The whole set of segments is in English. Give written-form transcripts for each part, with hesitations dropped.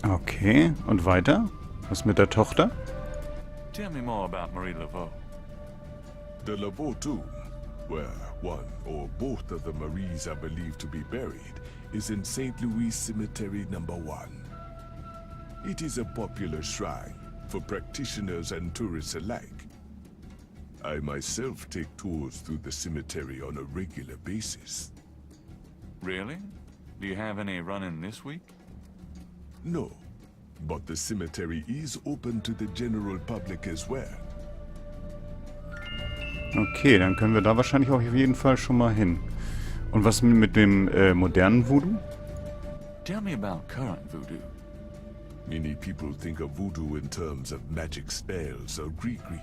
Okay, und weiter? Was mit der Tochter? Tell me more about Marie Laveau. The Laveau tomb, where one or both of the Maries are believed to be buried, is in St. Louis Cemetery No. 1. It is a popular shrine for practitioners and tourists alike. I myself take tours through the cemetery on a regular basis. Really? Do you have any running this week? No, but the cemetery is open to the general public as well. Okay, dann können wir da wahrscheinlich auch auf jeden Fall schon mal hin. Und was mit dem modernen Voodoo? Tell me about current voodoo. Many people think of voodoo in terms of magic spells or gree-gree.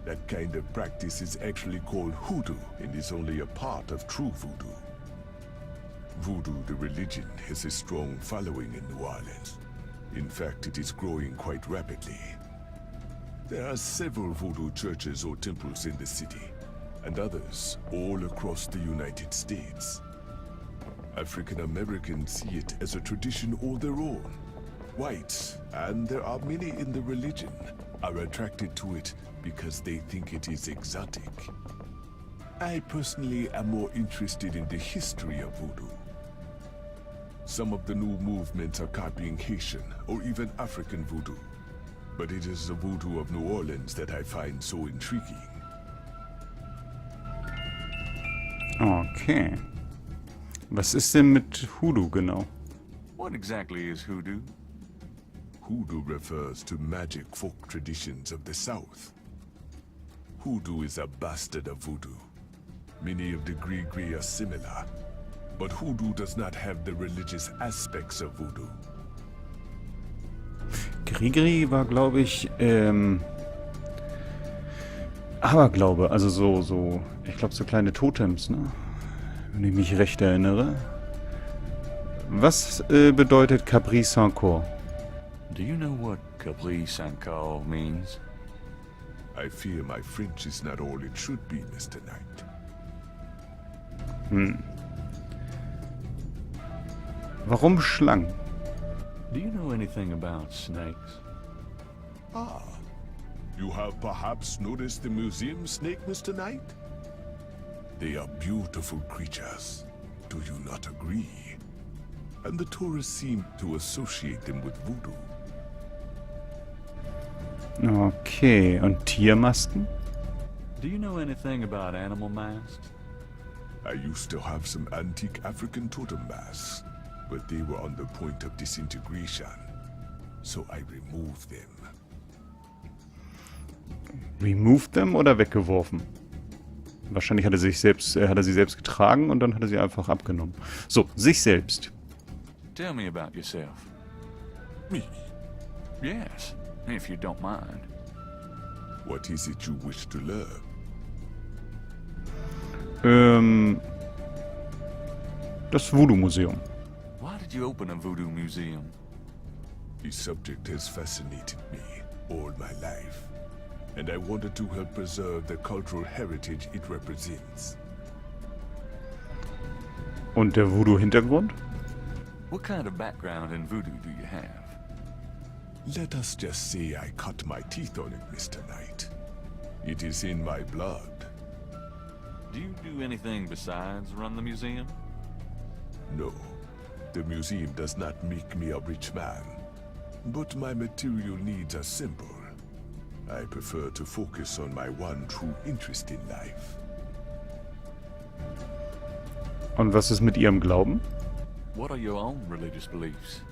That kind of practice is actually called hoodoo and is only a part of true voodoo. Voodoo, the religion, has a strong following in New Orleans. In fact, it is growing quite rapidly. There are several voodoo churches or temples in the city, and others all across the United States. African Americans see it as a tradition all their own. Whites, and there are many in the religion, are attracted to it because they think it is exotic. I personally am more interested in the history of voodoo. Some of the new movements are copying Haitian or even African voodoo. But it is the voodoo of New Orleans that I find so intriguing. Okay. Was ist denn mit Hoodoo genau? What exactly is hoodoo? Hoodoo refers to magic folk traditions of the South. Hoodoo is a bastard of voodoo. Many of the gree-gree are similar, but hoodoo does not have the religious aspects of voodoo. Grigri war, glaube ich, Aberglaube, also so, ich glaube so kleine Totems, ne? Wenn ich mich recht erinnere. Was bedeutet Capri Saint-Corps? Do you know what Capri Saint-Corps means? I fear my French is not all it should be, Mr. Knight. Warum Schlangen? Do you know anything about snakes? Ah, you have perhaps noticed the museum snake, Mr. Knight? They are beautiful creatures. Do you not agree? And the tourists seem to associate them with voodoo. Okay, und Tiermasken? Do you know anything about animal masks? I used to have some antique African totem masks, but they were on the point of disintegration, so I removed them. Removed them oder weggeworfen? Wahrscheinlich hat er sie selbst getragen und dann hat er sie einfach abgenommen. So, sich selbst. Tell me about yourself. Me? Yes, if you don't mind. What is it you wish to learn? Das Voodoo-Museum. Why did you open a voodoo museum? The subject has fascinated me all my life, and I wanted to help preserve the cultural heritage it represents. Und der Voodoo-Hintergrund? What kind of background in voodoo do you have? Let us just say I cut my teeth on it, Mr. Knight. It is in my blood. Do you do anything besides run the museum? No, the museum does not make me a rich man, but my material needs are simple. I prefer to focus on my one true interest in life. Und was ist mit Ihrem Glauben? What are your own religious beliefs?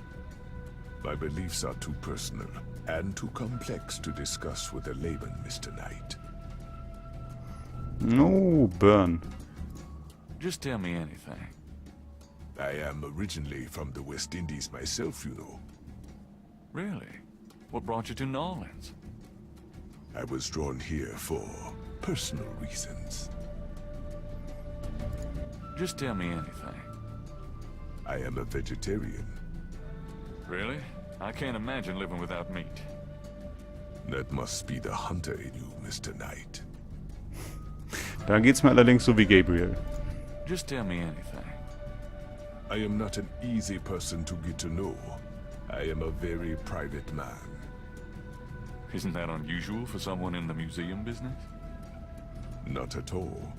My beliefs are too personal and too complex to discuss with a layman, Mr. Knight. No, burn. Just tell me anything. I am originally from the West Indies myself, you know. Really? What brought you to New Orleans? I was drawn here for personal reasons. Just tell me anything. I am a vegetarian. Really? I can't imagine living without meat. That must be the hunter in you, Mr. Knight. Da geht's mir allerdings so wie Gabriel. Just tell me anything. I am not an easy person to get to know, I am a very private man. Isn't that unusual for someone in the museum business? Not at all.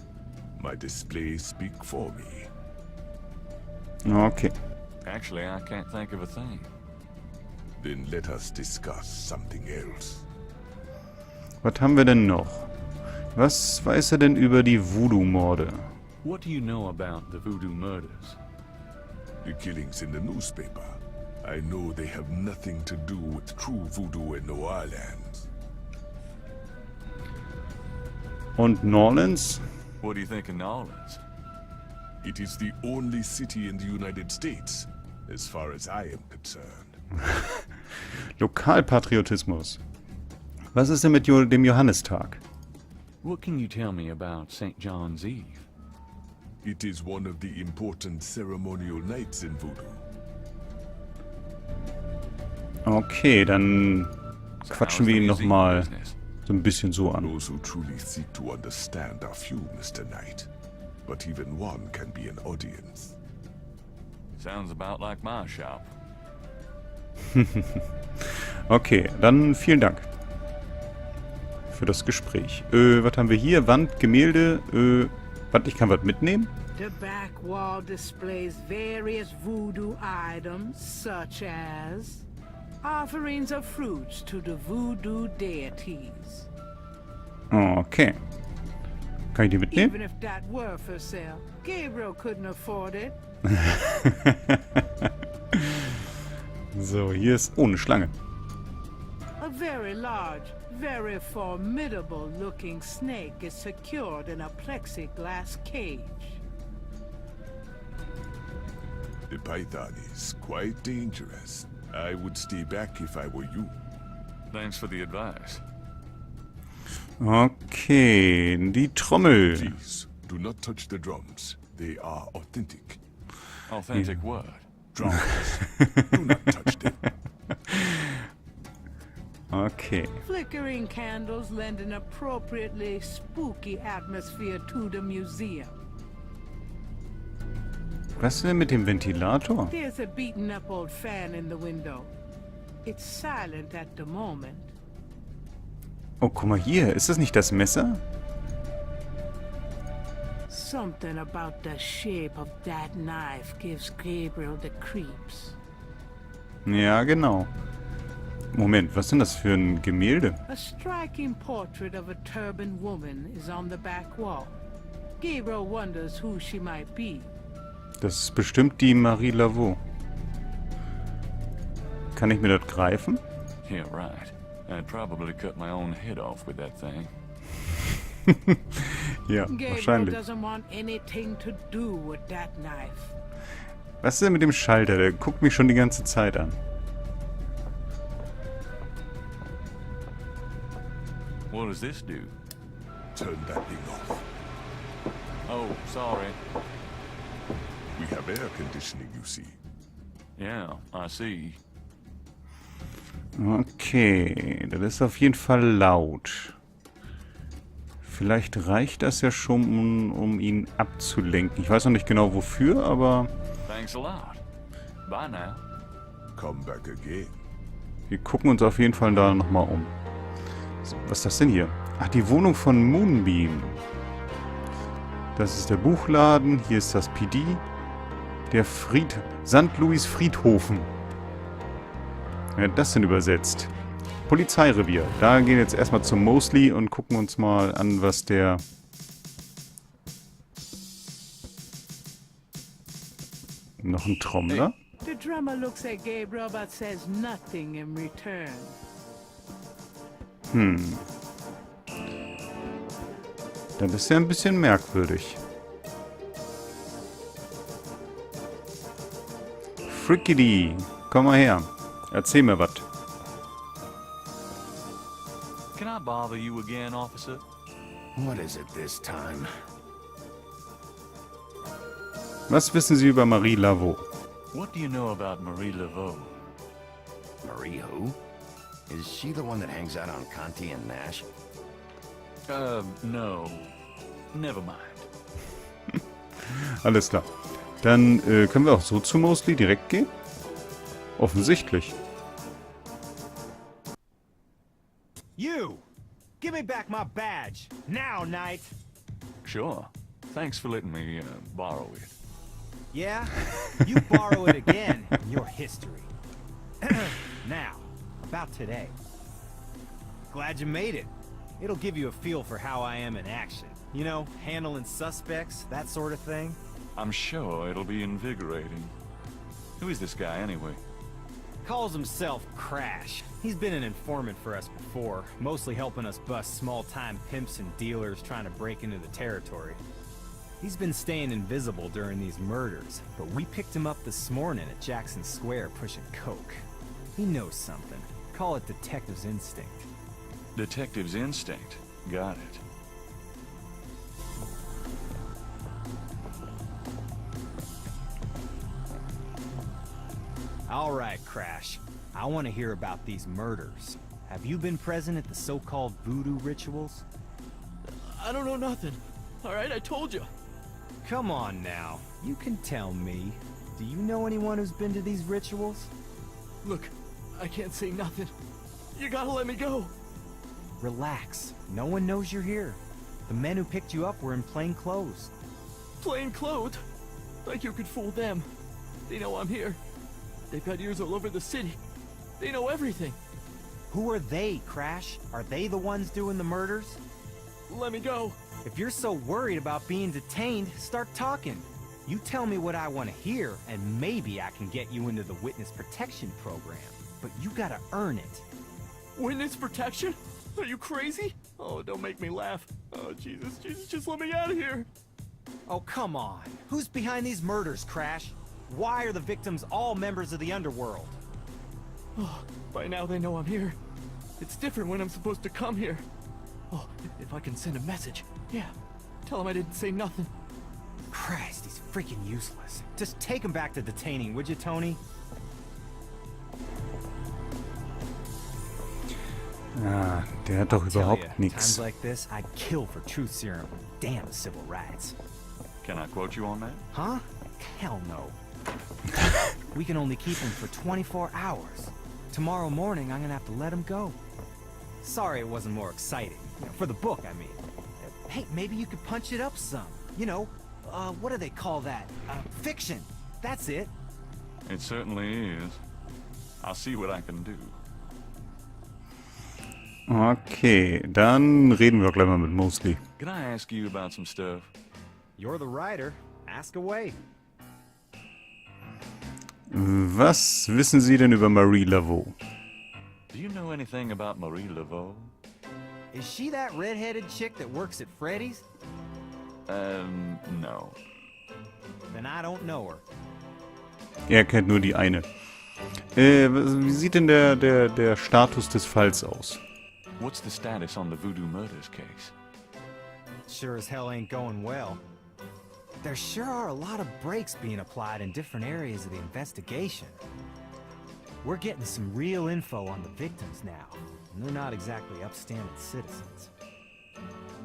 My displays speak for me. Okay. Actually, I can't think of a thing. Then let us discuss something else. Was haben wir denn noch? Was weiß er denn über die Voodoo-Morde? What do you know about the Voodoo murders? The killings in the newspaper. I know they have nothing to do with true voodoo in New Orleans. Und Norlands? What do you think of New Orleans? It is the only city in the United States, as far as I am concerned. Lokalpatriotismus. Was ist denn mit dem Johannistag? What can you tell me about St. John's Eve? It is one of the important ceremonial nights in voodoo. Okay, dann So quatschen how's wir the ihn museum nochmal business? so ein bisschen so an. Those who truly seek to understand are few, Mr. Knight. But even one can be an audience. Sounds about like my shop. Okay, dann vielen Dank für das Gespräch. Was haben wir hier? Wand, Gemälde, ich kann was mitnehmen? The back wall displays various voodoo items, such as offerings of fruits to the voodoo deities. Okay. Kann ich die mitnehmen? Even if that were for sale, Gabriel couldn't afford it. So, hier ist ohne Schlange. A very large, very formidable looking snake is secured in a plexiglass cage. The python is quite dangerous. I would stay back if I were you. Thanks for the advice. Okay, die Trommel. Please, do not touch the drums. They are authentic. Authentic what? Drums. Do not touch them. Okay. Flickering candles lend an appropriately spooky atmosphere to the museum. Was denn mit dem Ventilator? There's a beaten up old fan in the window. It's silent at the moment. Oh, guck mal hier. Ist das nicht das Messer? Something about the shape of that knife gives Gabriel the creeps. Ja, genau. Moment, was ist denn das für ein Gemälde? A striking portrait of a turbaned woman is on the back wall. Gabriel wonders who she might be. Das ist bestimmt die Marie Laveau. Kann ich mir das greifen? Yeah, right. I'd probably cut my own head off with that thing. Ja, Gabriel wahrscheinlich. doesn't want anything to do with that knife. Was ist denn mit dem Schalter? Der guckt mich schon die ganze Zeit an. What does this do? Turn that thing off. Oh, sorry. We have air conditioning, you see. Yeah, I see. Okay, das ist auf jeden Fall laut. Vielleicht reicht das ja schon, um ihn abzulenken. Ich weiß noch nicht genau wofür, aber Thanks a lot. Bye now. Come back again. wir gucken uns auf jeden Fall da nochmal um. So, was ist das denn hier? Ach, die Wohnung von Moonbeam. Das ist der Buchladen. Hier ist das PD. Der St. Louis Friedhofen. Wer hat das denn übersetzt? Polizeirevier. Da gehen wir jetzt erstmal zum Mosley und gucken uns mal an, was der... Noch ein Trommler? The drummer looks at Gabriel but says nothing in return. Das ist ja ein bisschen merkwürdig. Frickity, komm mal her. Erzähl mir was. Can I bother you again, officer? What is it this time? Was wissen Sie über Marie Laveau? What do you know about Marie Laveau? Marie who? Is she the one that hangs out on Conti and Nash? No. Never mind. Alles klar. Dann können wir auch so zu Mosley direkt gehen. Offensichtlich. You! Give me back my badge! Now, Knight! Sure. Thanks for letting me borrow it. Yeah? You borrow it again in your history. Now, about today. Glad you made it. It'll give you a feel for how I am in action. You know, handling suspects, that sort of thing. I'm sure it'll be invigorating. Who is this guy, anyway? Calls himself Crash. He's been an informant for us before, mostly helping us bust small-time pimps and dealers trying to break into the territory. He's been staying invisible during these murders, but we picked him up this morning at Jackson Square pushing coke. He knows something. Call it detective's instinct. Detective's instinct. Got it. All right, Crash. I want to hear about these murders. Have you been present at the so-called voodoo rituals? I don't know nothing. Alright, I told you. Come on now. You can tell me. Do you know anyone who's been to these rituals? Look, I can't say nothing. You gotta let me go. Relax. No one knows you're here. The men who picked you up were in plain clothes. Plain clothes? Like you could fool them. They know I'm here. They've got ears all over the city. They know everything. Who are they, Crash? Are they the ones doing the murders? Let me go. If you're so worried about being detained, start talking. You tell me what I want to hear, and maybe I can get you into the witness protection program. But you gotta earn it. Witness protection? Are you crazy? Oh, don't make me laugh. Oh, Jesus, just let me out of here. Oh, come on. Who's behind these murders, Crash? Why are the victims all members of the underworld? Oh, by now they know I'm here. It's different when I'm supposed to come here. Oh, if I can send a message. Yeah, tell them I didn't say nothing. Christ, he's freaking useless. Just take him back to detaining, would you, Tony? Ah, der hat doch Tell ya, überhaupt nichts. times like this, I'd kill for truth serum. Damn civil rights. Can I quote you on that? Huh? Hell no. We can only keep him for 24 hours. Tomorrow morning, I'm gonna have to let him go. Sorry it wasn't more exciting. You know, for the book, I mean. Hey, maybe you could punch it up some. You know, what do they call that? Fiction. That's it. It certainly is. I'll see what I can do. Okay, dann reden wir gleich mal mit Mosley. Can I ask you about some stuff? You're the writer. Ask away. Was wissen Sie denn über Marie Laveau? Do you know anything about Marie Laveau? Is she that red-headed chick that works at Freddy's? No. Then I don't know her. Er kennt nur die eine. Wie sieht denn der Status des Falls aus? What's the status on the Voodoo murders case? Sure as hell ain't going well. There sure are a lot of breaks being applied in different areas of the investigation. We're getting some real info on the victims now, and they're not exactly upstanding citizens.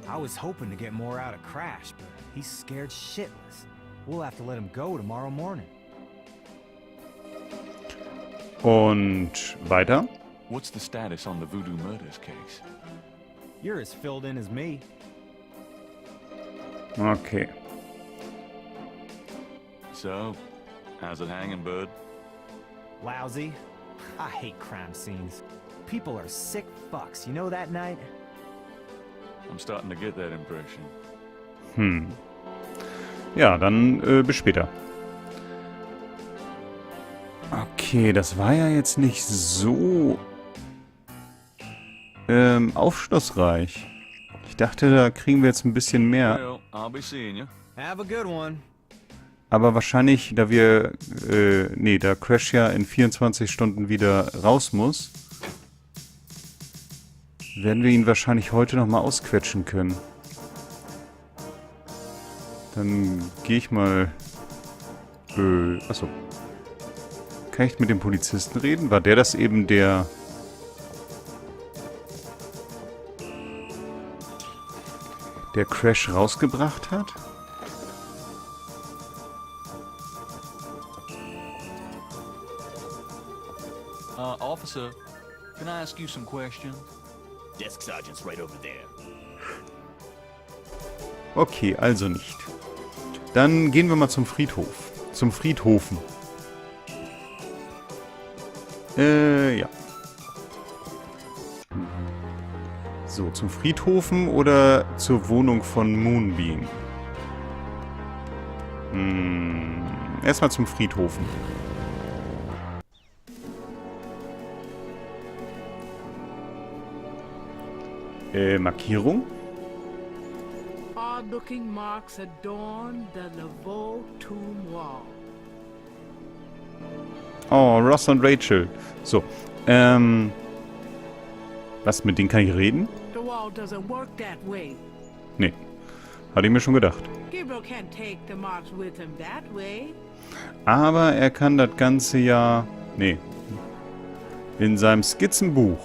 I was hoping to get more out of Crash, but he's scared shitless. We'll have to let him go tomorrow morning. Und weiter? What's the status on the Voodoo murders case? You're as filled in as me. Okay. So, how's it hanging, bud? Lousy. I hate crime scenes. People are sick fucks, you know that, Knight? I'm starting to get that impression. Ja, dann bis später. Okay, das war ja jetzt nicht so aufschlussreich. Ich dachte, da kriegen wir jetzt ein bisschen mehr. Well, I'll be seeing you. Have a good one. Aber wahrscheinlich, da da Crash ja in 24 Stunden wieder raus muss, werden wir ihn wahrscheinlich heute nochmal ausquetschen können. Dann gehe ich mal... achso. Kann ich mit dem Polizisten reden? War der das eben, der Crash rausgebracht hat? Officer, can I ask you some questions? Desk sergeant's right over there. Okay, also nicht. Dann gehen wir mal zum Friedhof. Zum Friedhofen. Ja. So, zum Friedhofen oder zur Wohnung von Moonbeam? Erstmal zum Friedhofen. Markierung? Odd-looking marks adorn the Laveau tomb wall. Oh, Ross und Rachel. So, was, mit denen kann ich reden? The wall doesn't work that way. Nee, hatte ich mir schon gedacht. Gabriel can't take the marks with him that way. Aber er kann das Ganze ja... Nee. In seinem Skizzenbuch